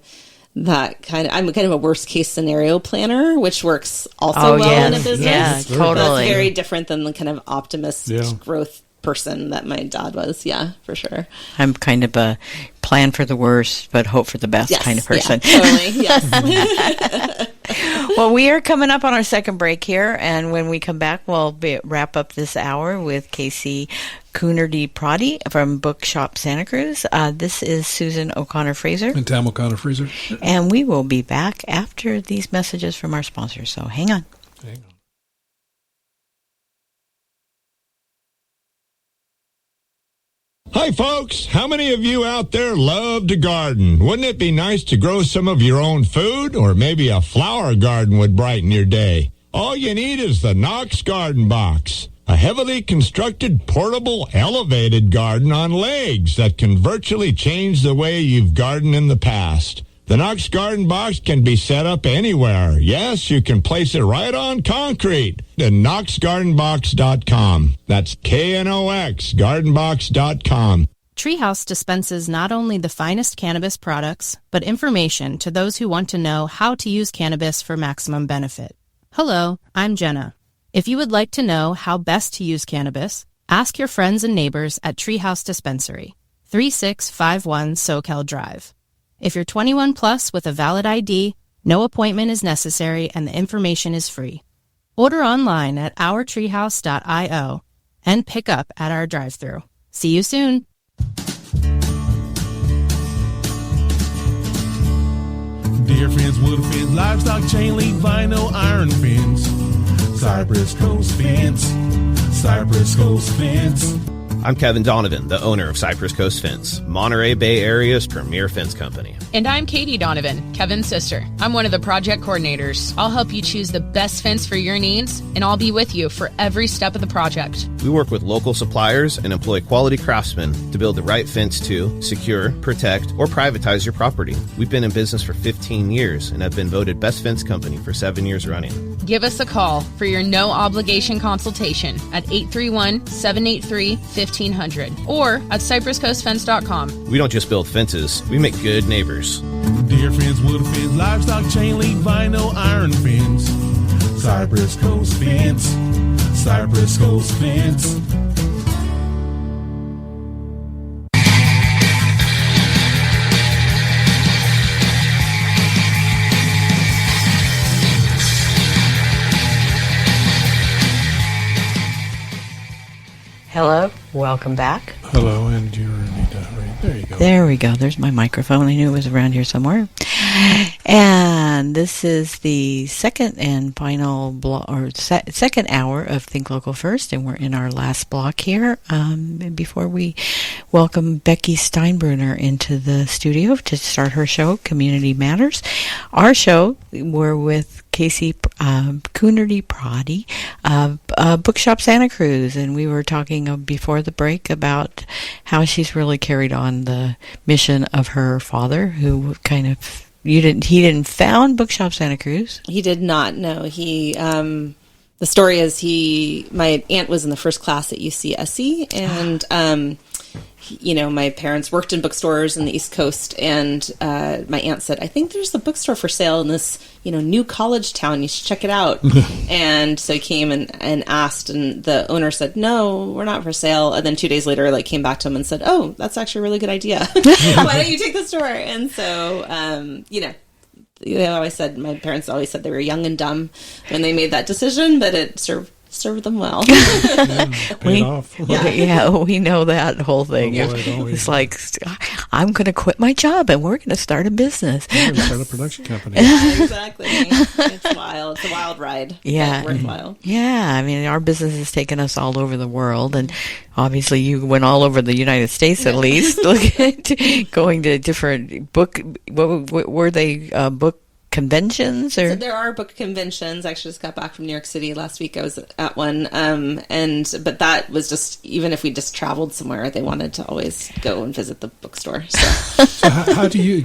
Speaker 3: that I'm kind of a worst case scenario planner, which works also in a business.
Speaker 1: Yeah, totally.
Speaker 3: That's very different than the kind of optimist growth person that my dad was. Yeah, for sure. I'm
Speaker 1: kind of a plan for the worst but hope for the best kind of person.
Speaker 3: Yeah, totally. Yes.
Speaker 1: Well, we are coming up on our second break here, and when we come back, we'll wrap up this hour with Casey Coonerty Proddy from Bookshop Santa Cruz. This is Susan O'Connor-Fraser.
Speaker 2: And Tam O'Connor-Fraser.
Speaker 1: And we will be back after these messages from our sponsors, so hang on.
Speaker 2: Hang on.
Speaker 9: Hi, folks. How many of you out there love to garden? Wouldn't it be nice to grow some of your own food? Or maybe a flower garden would brighten your day. All you need is the Knox Garden Box, a heavily constructed, portable, elevated garden on legs that can virtually change the way you've gardened in the past. The Knox Garden Box can be set up anywhere. Yes, you can place it right on concrete at knoxgardenbox.com. That's KNOX, gardenbox.com.
Speaker 10: Treehouse dispenses not only the finest cannabis products, but information to those who want to know how to use cannabis for maximum benefit. Hello, I'm Jenna. If you would like to know how best to use cannabis, ask your friends and neighbors at Treehouse Dispensary, 3651 SoCal Drive. If you're 21 plus with a valid ID, no appointment is necessary and the information is free. Order online at ourtreehouse.io and pick up at our drive-thru. See you soon.
Speaker 11: Deer fins, wood fins, livestock, chain link, vinyl, iron fins, Cypress Coast Fence, Cypress Coast Fence.
Speaker 12: I'm Kevin Donovan, the owner of Cypress Coast Fence, Monterey Bay Area's premier fence company.
Speaker 13: And I'm Katie Donovan, Kevin's sister. I'm one of the project coordinators. I'll help you choose the best fence for your needs, and I'll be with you for every step of the project.
Speaker 12: We work with local suppliers and employ quality craftsmen to build the right fence to secure, protect, or privatize your property. We've been in business for 15 years and have been voted Best Fence Company for 7 years running.
Speaker 13: Give us a call for your no-obligation consultation at 831-783-1500 or at cypresscoastfence.com.
Speaker 12: We don't just build fences, we make good neighbors.
Speaker 11: Deer fins, wood fins, livestock, chain link, vinyl, iron fins, Cypress Coast Fence, Cypress Coast Fence.
Speaker 1: Hello, welcome back.
Speaker 2: Hello, and you're Anita, right? There you go.
Speaker 1: There we go. There's my microphone. I knew it was around here somewhere. And this is the second and final second hour of Think Local First, and we're in our last block here. Before we welcome Becky Steinbrunner into the studio to start her show, Community Matters. Our show, we're with Casey Coonerty Proddy of Bookshop Santa Cruz, and we were talking before the break about how she's really carried on the mission of her father, who kind of he didn't found Bookshop Santa Cruz.
Speaker 3: He did not. No, he. The story is my aunt was in the first class at UCSC, and my parents worked in bookstores in the East Coast, and my aunt said, I think there's a bookstore for sale in this, new college town. You should check it out. And so he came and asked, and the owner said, no, we're not for sale. And then 2 days later, came back to him and said, oh, that's actually a really good idea. Why don't you take the store? And so, my parents always said they were young and dumb when they made that decision, but it served them well.
Speaker 2: Paid off.
Speaker 1: We know that whole thing. It's like, I'm going to quit my job and we're going to start a business.
Speaker 2: We're going to start a production company.
Speaker 3: Yeah, exactly. It's wild. It's a wild ride.
Speaker 1: Yeah.
Speaker 3: Worthwhile.
Speaker 1: Yeah. I mean, our business has taken us all over the world, and obviously you went all over the United States at least, going to different book conventions, or
Speaker 3: so there are book conventions. I actually just got back from New York City last week. I was at one, but that was just, even if we just traveled somewhere, they wanted to always go and visit the bookstore. So
Speaker 2: how do you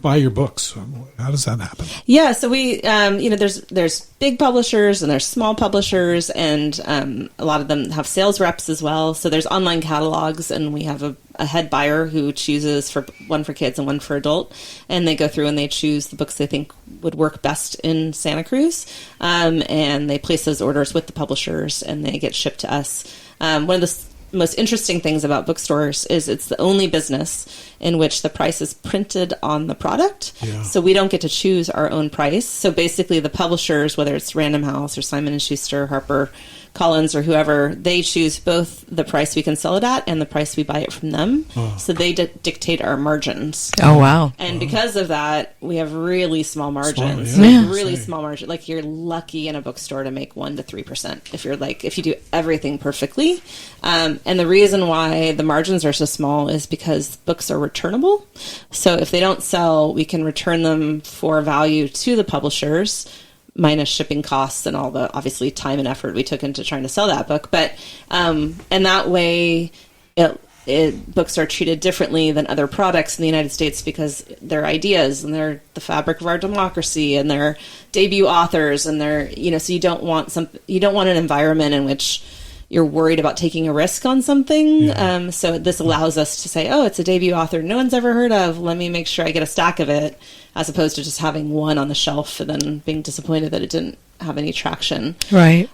Speaker 2: buy your books? How does that happen?
Speaker 3: Yeah, so we there's big publishers and there's small publishers, and a lot of them have sales reps as well. So there's online catalogs, and we have a head buyer who chooses one for kids and one for adult, and they go through and they choose the books they think would work best in Santa Cruz, and they place those orders with the publishers and they get shipped to us. One of the most interesting things about bookstores is it's the only business in which the price is printed on the product.
Speaker 2: Yeah.
Speaker 3: So we don't get to choose our own price. So basically the publishers, whether it's Random House or Simon & Schuster, Harper Collins, or whoever, they choose both the price we can sell it at and the price we buy it from them.
Speaker 2: Oh.
Speaker 3: So they dictate our margins.
Speaker 1: Oh, wow.
Speaker 3: And because of that, we have really small margins.
Speaker 2: Small, yeah.
Speaker 3: Really small margin. Like, you're lucky in a bookstore to make 1% to 3% if you do everything perfectly. And the reason why the margins are so small is because books are returnable. So if they don't sell, we can return them for value to the publishers, minus shipping costs and all the obviously time and effort we took into trying to sell that book. But and that way books are treated differently than other products in the United States because they're ideas and they're the fabric of our democracy and they're debut authors and they're, so you don't want an environment in which you're worried about taking a risk on something.
Speaker 2: Yeah.
Speaker 3: So this allows us to say, oh, it's a debut author no one's ever heard of. Let me make sure I get a stack of it, as opposed to just having one on the shelf and then being disappointed that it didn't have any traction.
Speaker 1: Right.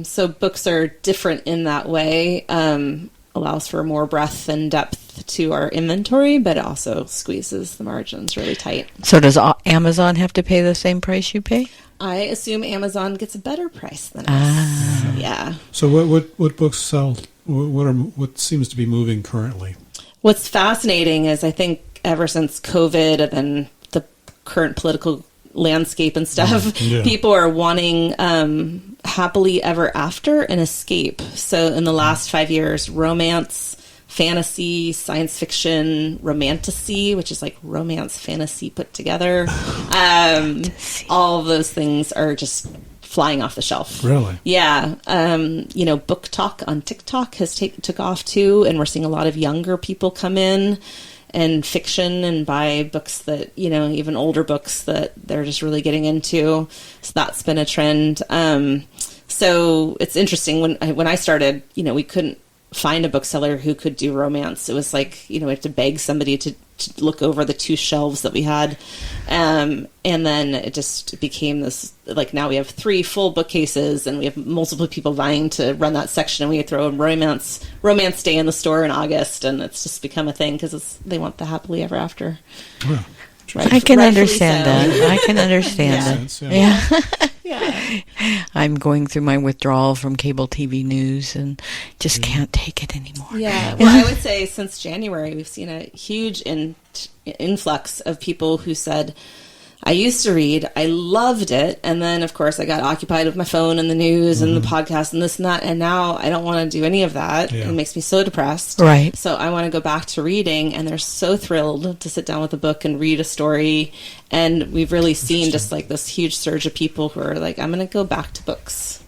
Speaker 3: So books are different in that way. Allows for more breadth and depth to our inventory, but it also squeezes the margins really tight.
Speaker 1: So does Amazon have to pay the same price you pay?
Speaker 3: I assume Amazon gets a better price than us. Yeah.
Speaker 2: So what books sell? What seems to be moving currently?
Speaker 3: What's fascinating is I think ever since COVID and then the current political landscape and stuff, people are wanting happily ever after and escape. So in the last 5 years, romance, fantasy, science fiction, romantasy, which is like romance, fantasy put together. All of those things are just flying off the shelf.
Speaker 2: Really?
Speaker 3: Yeah. Book talk on TikTok has took off too, and we're seeing a lot of younger people come in and fiction and buy books that, even older books that they're just really getting into. So that's been a trend. So it's interesting. When I started, we couldn't find a bookseller who could do romance. It was like, we had to beg somebody to look over the 2 shelves that we had. And then it just became this, like, now we have 3 full bookcases and we have multiple people vying to run that section, and we throw a romance day in the store in August, and it's just become a thing because they want the happily ever after.
Speaker 2: Yeah.
Speaker 1: I can understand that. I can understand
Speaker 2: that.
Speaker 1: Yeah.
Speaker 3: Yeah.
Speaker 1: I'm going through my withdrawal from cable TV news and just can't take it anymore.
Speaker 3: Yeah. Well, I would say since January, we've seen a huge influx of people who said, I used to read, I loved it, and then, of course, I got occupied with my phone and the news and the podcast and this and that, and now I don't want to do any of that.
Speaker 2: Yeah.
Speaker 3: It makes me so depressed.
Speaker 1: Right.
Speaker 3: So I want to go back to reading, and they're so thrilled to sit down with a book and read a story, and we've really seen just like this huge surge of people who are like, I'm going to go back to books.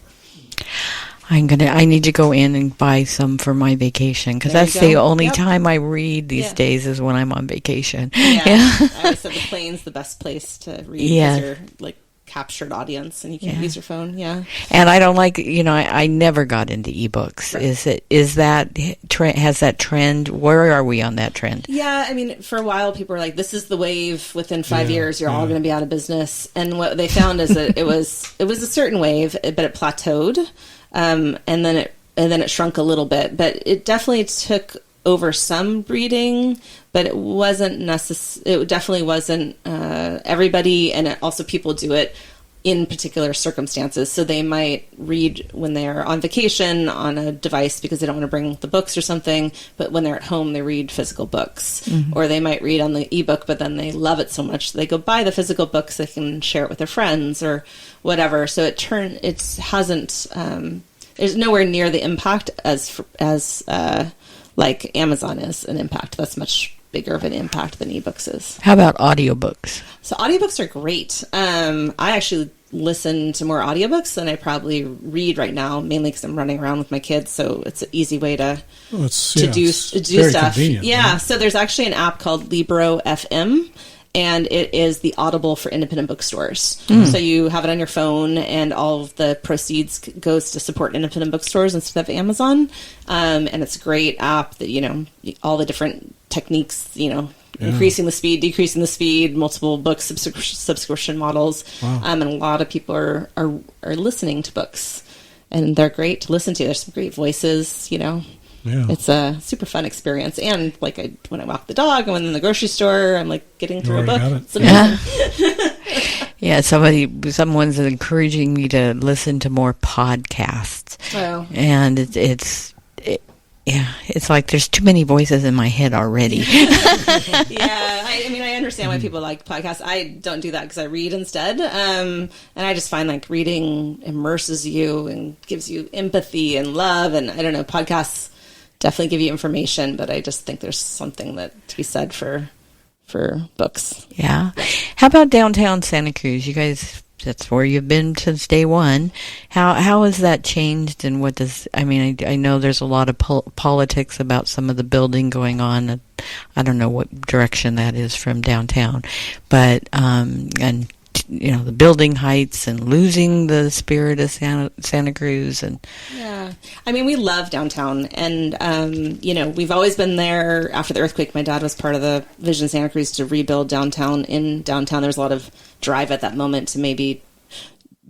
Speaker 1: I need to go in and buy some for my vacation, because that's the only time I read these days is when I'm on vacation.
Speaker 3: Yeah. I always said the plane's the best place to read because you're like captured audience and you can't use your phone. Yeah.
Speaker 1: And I don't like, I never got into ebooks. Right. Has that trend? Where are we on that trend?
Speaker 3: Yeah. I mean, for a while people were like, this is the wave. Within 5 years, you're all going to be out of business. And what they found is that it was a certain wave, but it plateaued. And then it shrunk a little bit, but it definitely took over some reading, but it wasn't it definitely wasn't everybody, and also people do it in particular circumstances. So they might read when they're on vacation on a device because they don't want to bring the books or something, but when they're at home, they read physical books. Or they might read on the ebook, but then they love it so much they go buy the physical books, they can share it with their friends or whatever. So there's nowhere near the impact as like Amazon is an impact. That's much bigger of an impact than ebooks is.
Speaker 1: How about audiobooks?
Speaker 3: So audiobooks are great. I actually listen to more audiobooks than I probably read right now, mainly because I'm running around with my kids, so it's an easy way to do stuff. Yeah, right? So there's actually an app called Libro FM, and it is the Audible for independent bookstores. So you have it on your phone, and all of the proceeds goes to support independent bookstores instead of Amazon. And it's a great app that, all the different techniques, increasing the speed, decreasing the speed, multiple book subscription models. Wow. And a lot of people are listening to books, and they're great to listen to. There's some great voices, it's a super fun experience. And like when I walk the dog and when in the grocery store, I'm like getting through a book. It's amazing.
Speaker 1: Yeah, someone's encouraging me to listen to more podcasts.
Speaker 3: Oh.
Speaker 1: And it's like there's too many voices in my head already.
Speaker 3: Yeah, I understand why people like podcasts. I don't do that because I read instead. And I just find like reading immerses you and gives you empathy and love. And I don't know, podcasts definitely give you information, but I just think there's something that to be said for books.
Speaker 1: Yeah. How about downtown Santa Cruz? You guys, that's where you've been since day one. How has that changed, and what does, I know there's a lot of politics about some of the building going on. I don't know what direction that is from downtown, but, and the building heights and losing the spirit of Santa Cruz. And
Speaker 3: yeah, we love downtown, and we've always been there. After the earthquake, my dad was part of the Vision Santa Cruz to rebuild downtown. In downtown, there was a lot of drive at that moment to maybe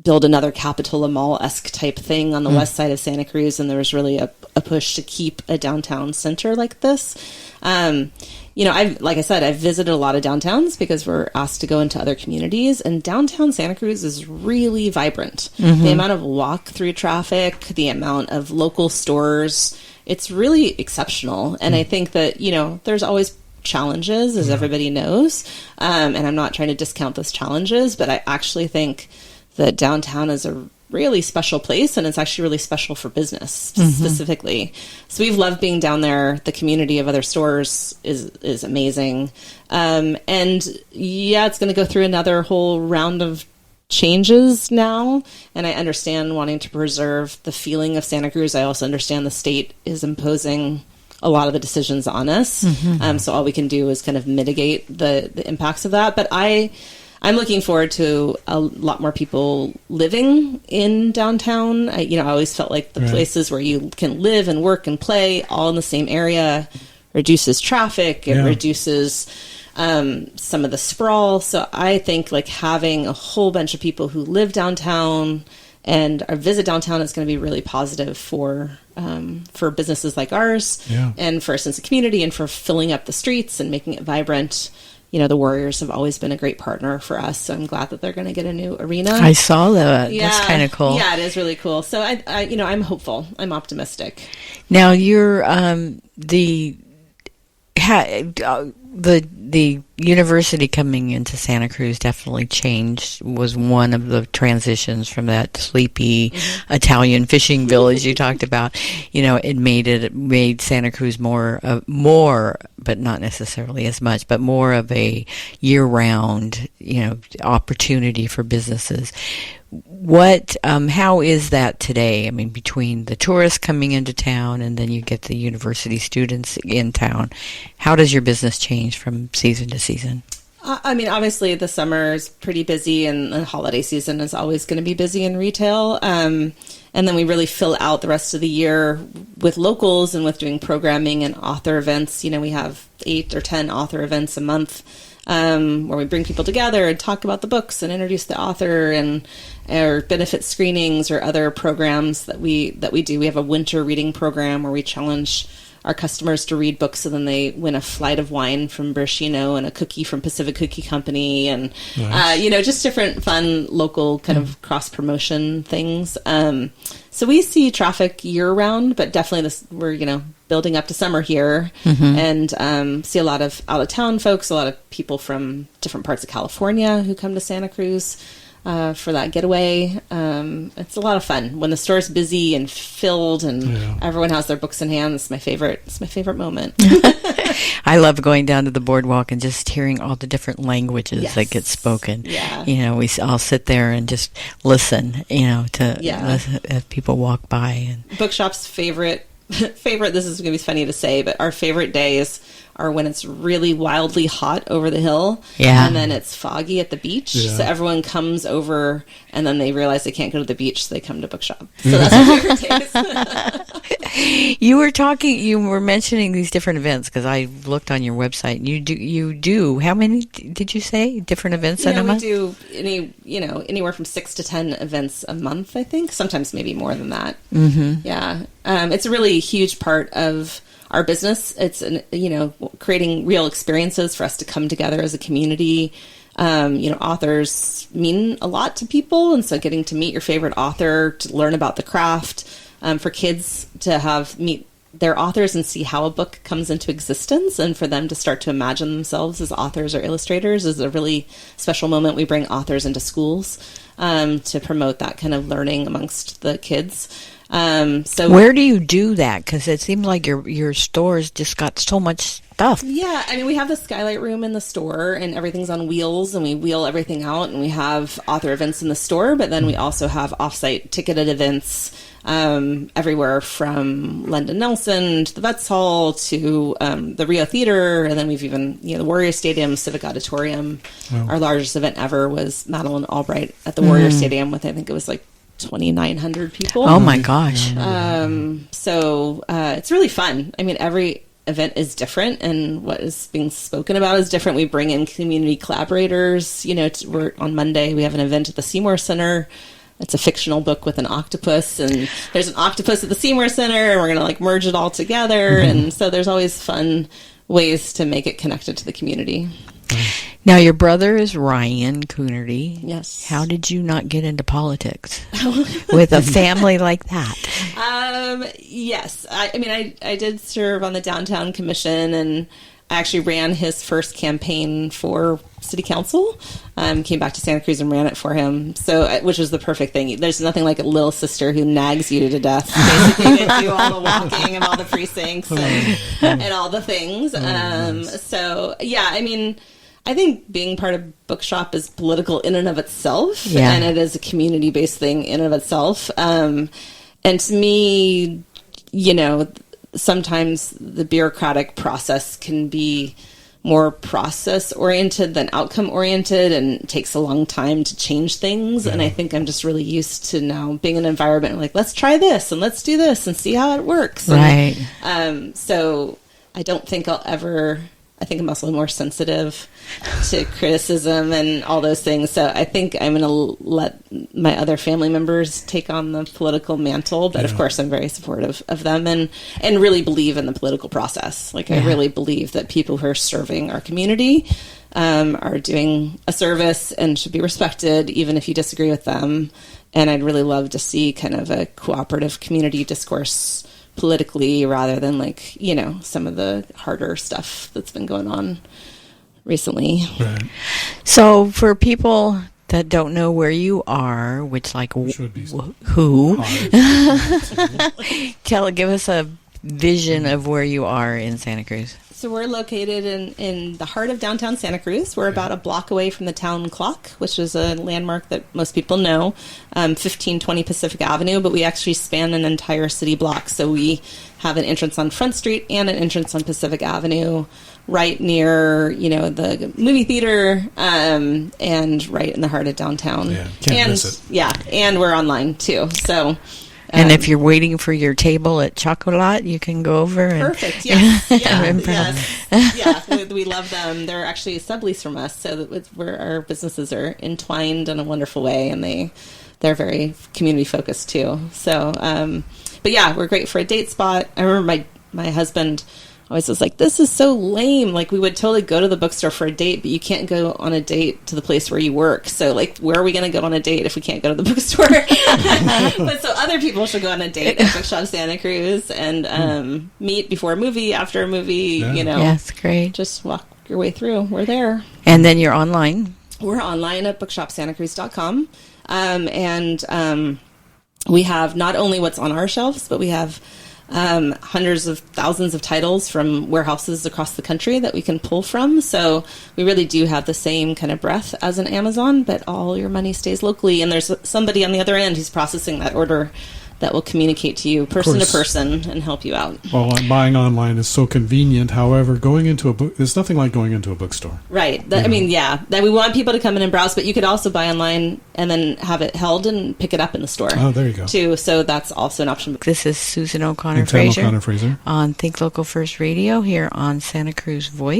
Speaker 3: build another Capitola Mall-esque type thing on the west side of Santa Cruz, and there was really a push to keep a downtown center like this. Like I said, I've visited a lot of downtowns because we're asked to go into other communities, and downtown Santa Cruz is really vibrant. The amount of walk-through traffic, the amount of local stores, it's really exceptional. And I think that, there's always challenges, as everybody knows, and I'm not trying to discount those challenges, but I actually think that downtown is a really special place, and it's actually really special for business specifically. So we've loved being down there. The community of other stores is amazing. And yeah, it's going to go through another whole round of changes now. And I understand wanting to preserve the feeling of Santa Cruz. I also understand the state is imposing a lot of the decisions on us. So all we can do is kind of mitigate the impacts of that. But I'm looking forward to a lot more people living in downtown. I always felt like the places where you can live and work and play all in the same area reduces traffic. It reduces some of the sprawl. So I think like having a whole bunch of people who live downtown and visit downtown is going to be really positive for businesses like ours and for a sense of community and for filling up the streets and making it vibrant. The Warriors have always been a great partner for us, so I'm glad that they're going to get a new arena.
Speaker 1: I saw that. Yeah. That's kind of cool.
Speaker 3: Yeah, it is really cool. So I'm hopeful. I'm optimistic.
Speaker 1: Now you're the university coming into Santa Cruz definitely was one of the transitions from that sleepy Italian fishing village you talked about. It made Santa Cruz more, but not necessarily as much, but more of a year-round, opportunity for businesses. How is that today? Between the tourists coming into town and then you get the university students in town, how does your business change from season to season?
Speaker 3: Obviously the summer is pretty busy, and the holiday season is always going to be busy in retail. And then we really fill out the rest of the year with locals and with doing programming and author events. We have 8 or 10 author events a month, where we bring people together and talk about the books and introduce the author, or benefit screenings or other programs that we do. We have a winter reading program where we challenge our customers to read books, so then they win a flight of wine from Bershino and a cookie from Pacific Cookie Company, and just different fun local kind of cross promotion things. So we see traffic year round, but definitely we're building up to summer here, and see a lot of out of town folks, a lot of people from different parts of California who come to Santa Cruz for that getaway. It's a lot of fun when the store's busy and filled and everyone has their books in hand. It's my favorite moment.
Speaker 1: I love going down to the boardwalk and just hearing all the different languages that get spoken. Yeah. I'll sit there and just listen, listen as people walk by. And
Speaker 3: Bookshop's favorite, this is going to be funny to say, but our favorite days are when it's really wildly hot over the hill, and then it's foggy at the beach. So everyone comes over, and then they realize they can't go to the beach, so they come to Bookshop. So that's my favorite days.
Speaker 1: You were mentioning these different events, because I looked on your website. And you do how many did you say different events in a month?
Speaker 3: We do anywhere from 6 to 10 events a month, I think. Sometimes maybe more than that. Yeah, it's a really huge part of our business. It's creating real experiences for us to come together as a community. Authors mean a lot to people, and so getting to meet your favorite author, to learn about the craft, for kids to meet their authors and see how a book comes into existence, and for them to start to imagine themselves as authors or illustrators is a really special moment. We bring authors into schools to promote that kind of learning amongst the kids. So
Speaker 1: where do you do that? Because it seems like your store's just got so much stuff.
Speaker 3: Yeah, I mean, we have the skylight room in the store, and everything's on wheels, and we wheel everything out, and we have author events in the store, but then we also have off-site ticketed events everywhere from London Nelson to the Vets Hall to the Rio Theater, and then we've even, the Warrior Stadium, Civic Auditorium. Wow. Our largest event ever was Madeline Albright at the Warrior Stadium with, I think it was like 2,900 people.
Speaker 1: Oh my gosh.
Speaker 3: So it's really fun. I mean, every event is different, and what is being spoken about is different. We bring in community collaborators. We're on Monday, we have an event at the Seymour Center. It's a fictional book with an octopus, and there's an octopus at the Seymour Center, and we're going to merge it all together. And so there's always fun ways to make it connected to the community.
Speaker 1: Now, your brother is Ryan Coonerty.
Speaker 3: Yes.
Speaker 1: How did you not get into politics with a family like that?
Speaker 3: Yes. I did serve on the Downtown Commission, and I actually ran his first campaign for city council. Came back to Santa Cruz and ran it for him. Which was the perfect thing. There's nothing like a little sister who nags you to death. Basically, they do all the walking and all the precincts and all the things. I think being part of Bookshop is political in and of itself, and it is a community-based thing in and of itself. And to me, sometimes the bureaucratic process can be more process-oriented than outcome-oriented, and takes a long time to change things. And I think I'm just really used to now being in an environment like, let's try this, and let's do this, and see how it works.
Speaker 1: Right.
Speaker 3: And, so I don't think I think I'm also more sensitive to criticism and all those things. So I think I'm going to let my other family members take on the political mantle. But of course, I'm very supportive of them and really believe in the political process. I really believe that people who are serving our community are doing a service and should be respected, even if you disagree with them. And I'd really love to see kind of a cooperative community discourse politically, rather than some of the harder stuff that's been going on recently. Right.
Speaker 1: So for people that don't know where you are, which who give us a vision of where you are in Santa Cruz.
Speaker 3: So we're located in the heart of downtown Santa Cruz. We're about a block away from the town clock, which is a landmark that most people know, 1520 Pacific Avenue, but we actually span an entire city block. So we have an entrance on Front Street and an entrance on Pacific Avenue, right near, the movie theater, and right in the heart of downtown.
Speaker 2: Yeah, can't miss it.
Speaker 3: Yeah, and we're online too. So.
Speaker 1: And if you're waiting for your table at Chocolat, you can go over and...
Speaker 3: Perfect, yes. We love them. They're actually a sublease from us, so that our businesses are entwined in a wonderful way, and they're very community-focused, too. So, we're great for a date spot. I remember my husband always was like, this is so lame. We would totally go to the bookstore for a date, but you can't go on a date to the place where you work. So, where are we going to go on a date if we can't go to the bookstore? But so other people should go on a date at Bookshop Santa Cruz and meet before a movie, after a movie,
Speaker 1: Yes, great.
Speaker 3: Just walk your way through. We're there.
Speaker 1: And then you're online.
Speaker 3: We're online at bookshopsantacruz.com. And we have not only what's on our shelves, but we have hundreds of thousands of titles from warehouses across the country that we can pull from. So we really do have the same kind of breadth as an Amazon, but all your money stays locally. And there's somebody on the other end who's processing that order that will communicate to you person to person and help you out.
Speaker 2: Well, buying online is so convenient. However, going into a book, there's nothing like going into a bookstore.
Speaker 3: Right. That we want people to come in and browse, but you could also buy online and then have it held and pick it up in the store.
Speaker 2: Oh, there you go.
Speaker 3: Too. So that's also an option.
Speaker 1: This is Susan O'Connor Fraser on Think Local First Radio here on Santa Cruz Voice.